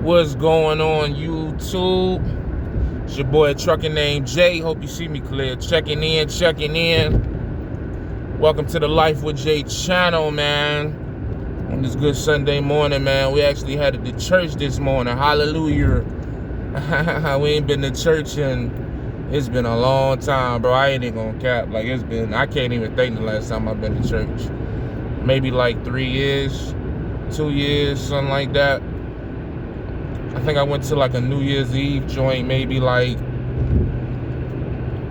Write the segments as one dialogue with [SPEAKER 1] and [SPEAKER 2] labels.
[SPEAKER 1] What's going on, YouTube? It's your boy ATruckerNamedJay. Hope you see me clear. Checking in. Welcome to the Life with Jay channel, man. On this good Sunday morning, man. We actually headed to church this morning. Hallelujah. We ain't been to church it's been a long time, bro. I ain't even gonna cap. Like, I can't even think the last time I've been to church. Maybe like 3 years, 2 years, something like that. I think I went to like a New Year's Eve joint, maybe like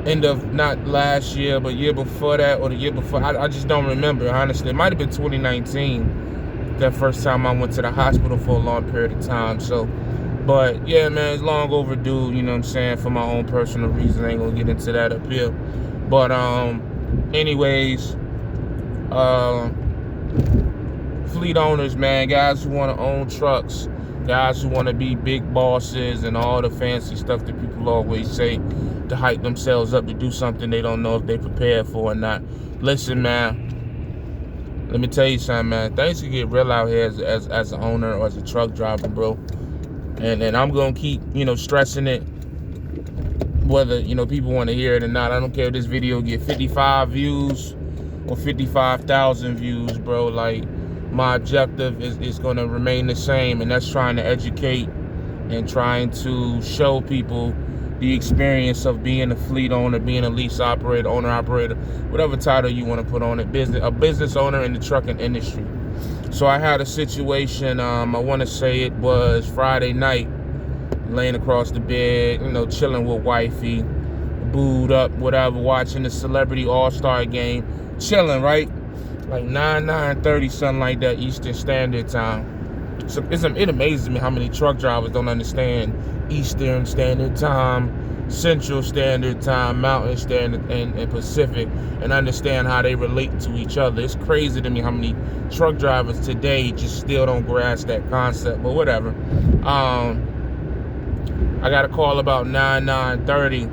[SPEAKER 1] end of, not last year, but year before that or the year before. I just don't remember, honestly. It might have been 2019, that first time I went to the hospital for a long period of time. So, but yeah, man, it's long overdue, you know what I'm saying, for my own personal reasons. I ain't gonna get into that up here. But anyways, fleet owners, man, guys who want to own trucks, guys who want to be big bosses and all the fancy stuff that people always say to hype themselves up to do something they don't know if they prepared for or not. Listen, man, let me tell you something, man. Things can get real out here as an owner or as a truck driver, bro. And I'm going to keep, stressing it, whether, people want to hear it or not. I don't care if this video get 55 views or 55,000 views, bro. Like, my objective is going to remain the same, and that's trying to educate and trying to show people the experience of being a fleet owner, being a lease operator, owner operator, whatever title you want to put on it, a business owner in the trucking industry. So I had a situation, I want to say it was Friday night, laying across the bed, chilling with wifey, booed up, whatever, watching the Celebrity All-Star game, chilling, right? Like 9:30, something like that, Eastern Standard Time. So it amazes me how many truck drivers don't understand Eastern Standard Time, Central Standard Time, Mountain Standard, and Pacific, and understand how they relate to each other. It's crazy to me how many truck drivers today just still don't grasp that concept, but whatever. I got a call about 9:30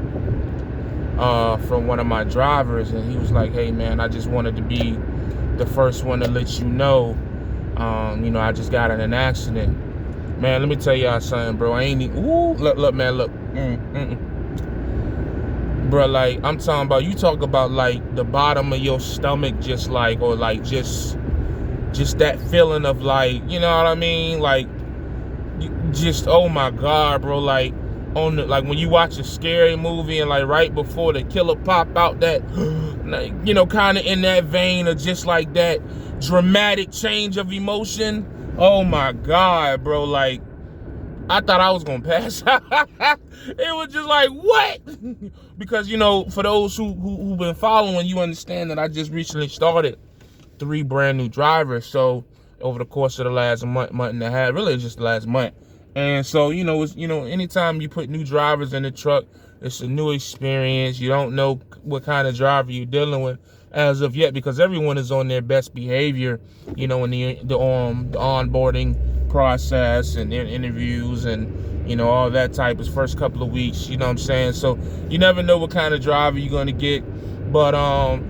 [SPEAKER 1] from one of my drivers, and he was like, "Hey, man, I just wanted to be the first one to let you know, I just got in an accident." Man, let me tell y'all something, bro. I ain't even, look, man, look. Bro, like, I'm talking about, you talk about, like, the bottom of your stomach just, like, or, like, just that feeling of, like, you know what I mean? Like, just, oh, my God, bro, like, like, when you watch a scary movie and, like, right before the killer pop out, that, kind of in that vein of just, like, that dramatic change of emotion. Oh, my God, bro, like, I thought I was gonna pass out. It was just like, what? Because, for those who've been following, you understand that I just recently started 3 brand new drivers. So over the course of the last month and a half, really just the last month. And so, it's, anytime you put new drivers in the truck, it's a new experience. You don't know what kind of driver you're dealing with as of yet, because everyone is on their best behavior, in the onboarding process and interviews and, all that type of first couple of weeks, you know what I'm saying? So you never know what kind of driver you're going to get, but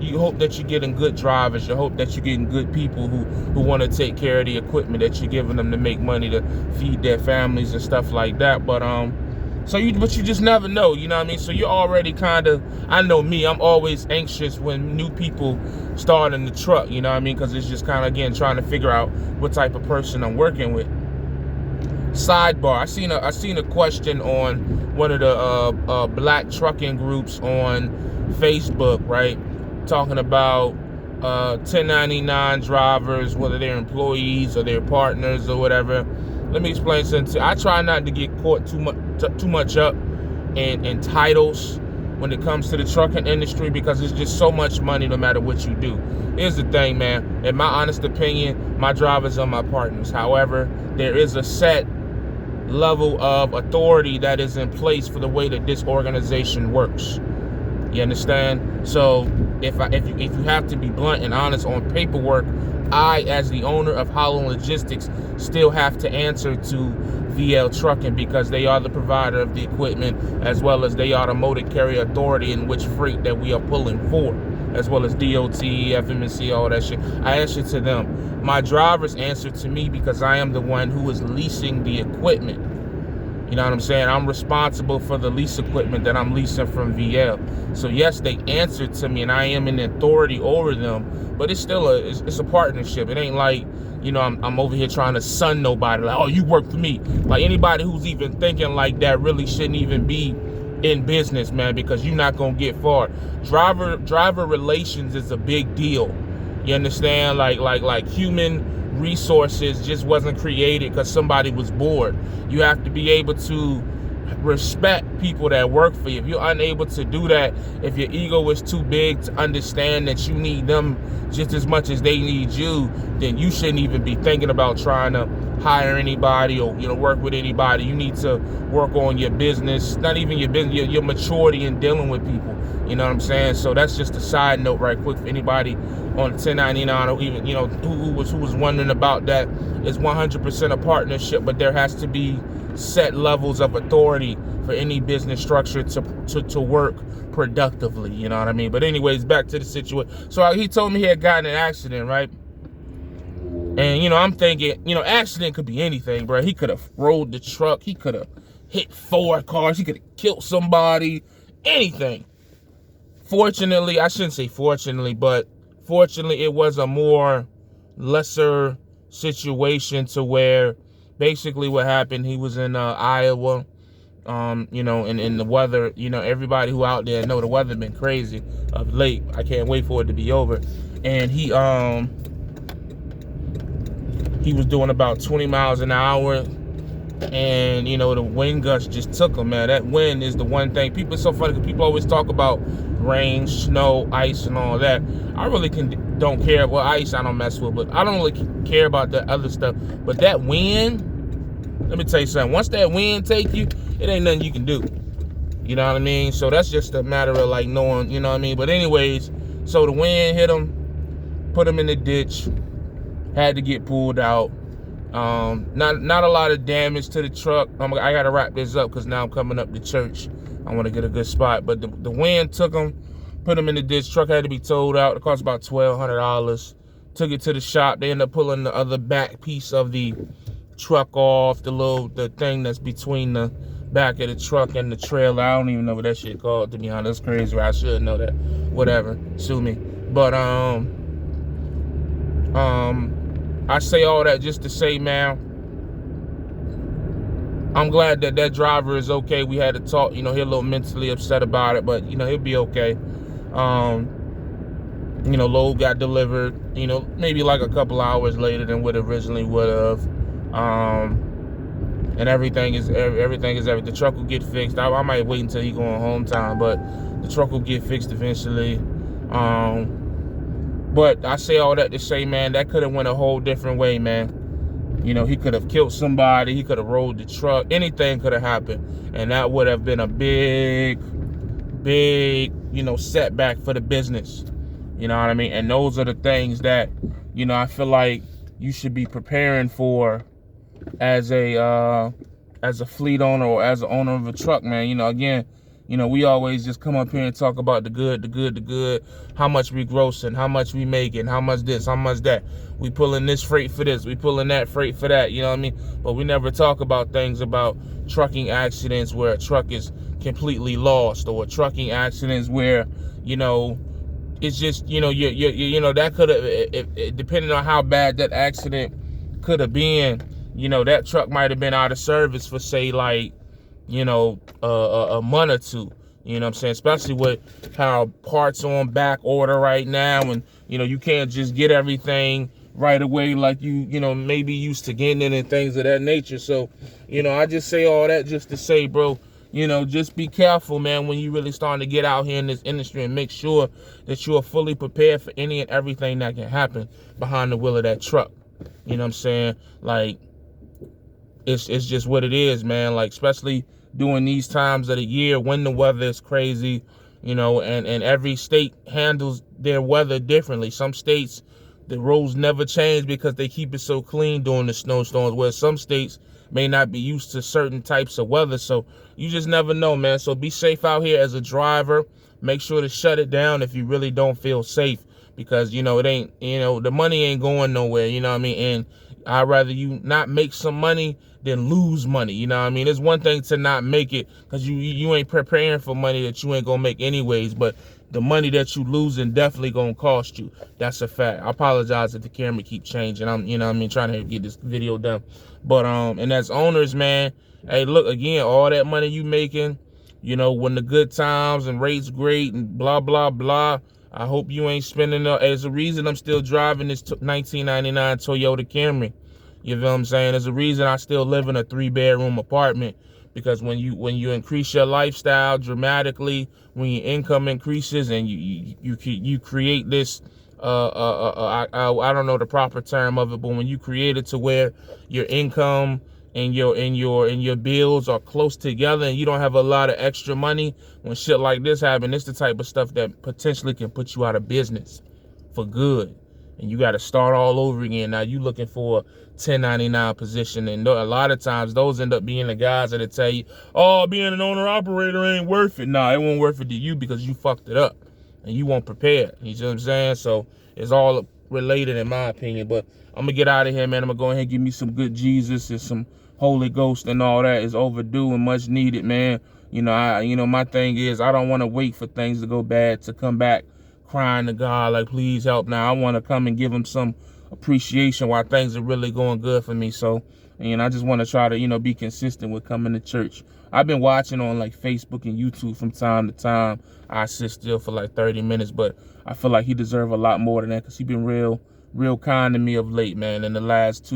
[SPEAKER 1] you hope that you're getting good drivers. You hope that you're getting good people who want to take care of the equipment that you're giving them to make money to feed their families and stuff like that. But but you just never know, you know what I mean? So you're already kind of, I know me, I'm always anxious when new people start in the truck, you know what I mean? Because it's just kind of, again, trying to figure out what type of person I'm working with. Sidebar, I seen a question on one of the black trucking groups on Facebook, right? Talking about 1099 drivers, whether they're employees or they're partners or whatever. Let me explain something. I try not to get caught too much up in titles when it comes to the trucking industry, because it's just so much money no matter what you do. Here's the thing, man. In my honest opinion, my drivers are my partners. However, there is a set level of authority that is in place for the way that this organization works. You understand? So if you have to be blunt and honest, on paperwork, I, as the owner of Hollow Logistics, still have to answer to VL Trucking, because they are the provider of the equipment, as well as they are the motor carrier authority in which freight that we are pulling for, as well as DOT, FMC, all that shit. I answer to them. My drivers answer to me because I am the one who is leasing the equipment. You know what I'm saying? I'm responsible for the lease equipment that I'm leasing from VL. So yes, they answer to me and I am in authority over them, but it's still it's a partnership. It ain't like, you know, I'm over here trying to sun nobody, like, oh, you work for me. Like, anybody who's even thinking like that really shouldn't even be in business, man, because you're not gonna get far. Driver relations is a big deal. You understand? Like human resources just wasn't created because somebody was bored. You have to be able to respect people that work for you. If you're unable to do that, if your ego is too big to understand that you need them just as much as they need you, then you shouldn't even be thinking about trying to hire anybody or, you know, work with anybody. You need to work on your business, not even your business, your maturity in dealing with people. You know what I'm saying? So that's just a side note right quick for anybody on 1099 or even, you know, who was wondering about that. It's 100% a partnership, but there has to be set levels of authority for any business structure to work productively. You know what I mean? But anyways, back to the situation. So he told me he had gotten in an accident, right? And, you know, I'm thinking, you know, accident could be anything, bro. He could have rolled the truck. He could have hit 4 cars. He could have killed somebody. Anything. Fortunately, I shouldn't say fortunately, but fortunately, it was a more lesser situation to where basically what happened, he was in Iowa, you know, and the weather, you know, everybody who out there know the weather been crazy of late. I can't wait for it to be over. And he was doing about 20 miles an hour, and, you know, the wind gust just took him, man. That wind is the one thing. People, it's so funny because people always talk about rain, snow, ice, and all that. I really don't care. Well, ice I don't mess with, but I don't really care about the other stuff. But that wind, let me tell you something. Once that wind take you, it ain't nothing you can do. You know what I mean? So that's just a matter of, like, knowing, you know what I mean? But anyways, so the wind hit him, put him in the ditch, had to get pulled out. Not a lot of damage to the truck. I gotta wrap this up because now I'm coming up to church. I want to get a good spot. But the wind took him, put him in the ditch. Truck had to be towed out. It cost about $1,200. Took it to the shop. They ended up pulling the other back piece of the truck off, the thing that's between the back of the truck and the trailer. I don't even know what that shit called, to be honest. That's crazy. I should know that. Whatever. Sue me. But I say all that just to say, man, I'm glad that that driver is okay. We had to talk, you know, he's a little mentally upset about it, but, you know, he'll be okay. You know, load got delivered, you know, maybe like a couple hours later than what originally would have. And everything is everything. The truck will get fixed. I might wait until he go on home time, but the truck will get fixed eventually. But I say all that to say, man, that could have went a whole different way, man. You know, he could have killed somebody. He could have rolled the truck. Anything could have happened. And that would have been a big, you know, setback for the business. You know what I mean? And those are the things that, you know, I feel like you should be preparing for as a fleet owner or as an owner of a truck, man. You know, again, you know, we always just come up here and talk about the good, how much we grossing, how much we making, how much this, how much that. We pulling this freight for this, we pulling that freight for that, you know what I mean? But we never talk about things about trucking accidents where a truck is completely lost, or trucking accidents where, you know, it's just, you know, you know, that could have, depending on how bad that accident could have been, you know, that truck might have been out of service for, say, like, you know, a month or two. You know what I'm saying? Especially with how parts on back order right now, and, you know, you can't just get everything right away like you know, maybe used to getting it and things of that nature. So, you know, I just say all that just to say, bro, you know, just be careful, man, when you really starting to get out here in this industry, and make sure that you are fully prepared for any and everything that can happen behind the wheel of that truck. You know what I'm saying? Like, it's just what it is, man. Like, especially during these times of the year when the weather is crazy, you know, and every state handles their weather differently. Some states, the roads never change because they keep it so clean during the snowstorms, where some states may not be used to certain types of weather. So you just never know, man. So be safe out here as a driver. Make sure to shut it down if you really don't feel safe. because, you know, it ain't, you know, the money ain't going nowhere, you know what I mean? And I'd rather you not make some money than lose money, you know what I mean? It's one thing to not make it because you ain't preparing for money that you ain't gonna make anyways, but the money that you losing definitely gonna cost you. That's a fact. I apologize if the camera keep changing. I'm, you know what I mean, trying to get this video done. But and as owners, man, hey, look, again, all that money you making, you know, when the good times and rates great and blah blah blah, I hope you ain't spending there's a reason I'm still driving this 1999 Toyota Camry. You know what I'm saying? There's a reason I still live in a 3-bedroom apartment, because when you increase your lifestyle dramatically, when your income increases and you create this I don't know the proper term of it, but when you create it to where your income and your bills are close together and you don't have a lot of extra money, when shit like this happen, it's the type of stuff that potentially can put you out of business for good. And you got to start all over again. Now you looking for a 1099 position, and a lot of times those end up being the guys that'll tell you, oh, being an owner operator ain't worth it. Nah, it won't worth it to you because you fucked it up and you weren't prepared. You see what I'm saying? So it's all related in my opinion. But I'm gonna get out of here, man. I'm gonna go ahead and give me some good Jesus and some Holy Ghost, and all that is overdue and much needed, man. You know, my thing is I don't want to wait for things to go bad to come back crying to God like, please help. Now I want to come and give him some appreciation while things are really going good for me. So, and I just want to try to, you know, be consistent with coming to church. I've been watching on like Facebook and YouTube from time to time. I sit still for like 30 minutes, but I feel like he deserves a lot more than that, because he's been real kind to me of late, man. In the last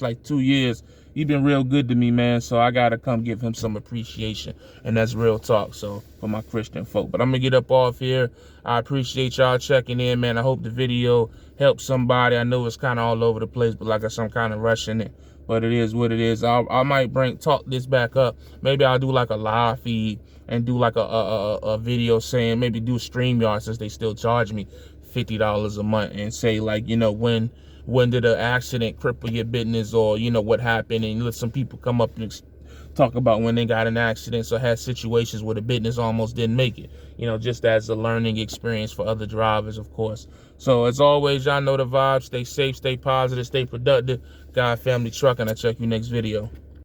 [SPEAKER 1] like 2 years, he been real good to me, man. So I gotta come give him some appreciation, and that's real talk. So for my Christian folk, but I'm gonna get up off here. I appreciate y'all checking in, man. I hope the video helped somebody. I know it's kind of all over the place, but like I said, I'm kind of rushing it, but it is what it is. I might talk this back up. Maybe I'll do like a live feed and do like a video saying, maybe do StreamYard, since they still charge me $50 a month, and say like, you know, when did an accident cripple your business, or, you know, what happened, and let some people come up and talk about when they got an accident, so had situations where the business almost didn't make it, you know, just as a learning experience for other drivers, of course. So as always, y'all know the vibes. Stay safe, stay positive, stay productive. God Family Truck, and I'll check you next video.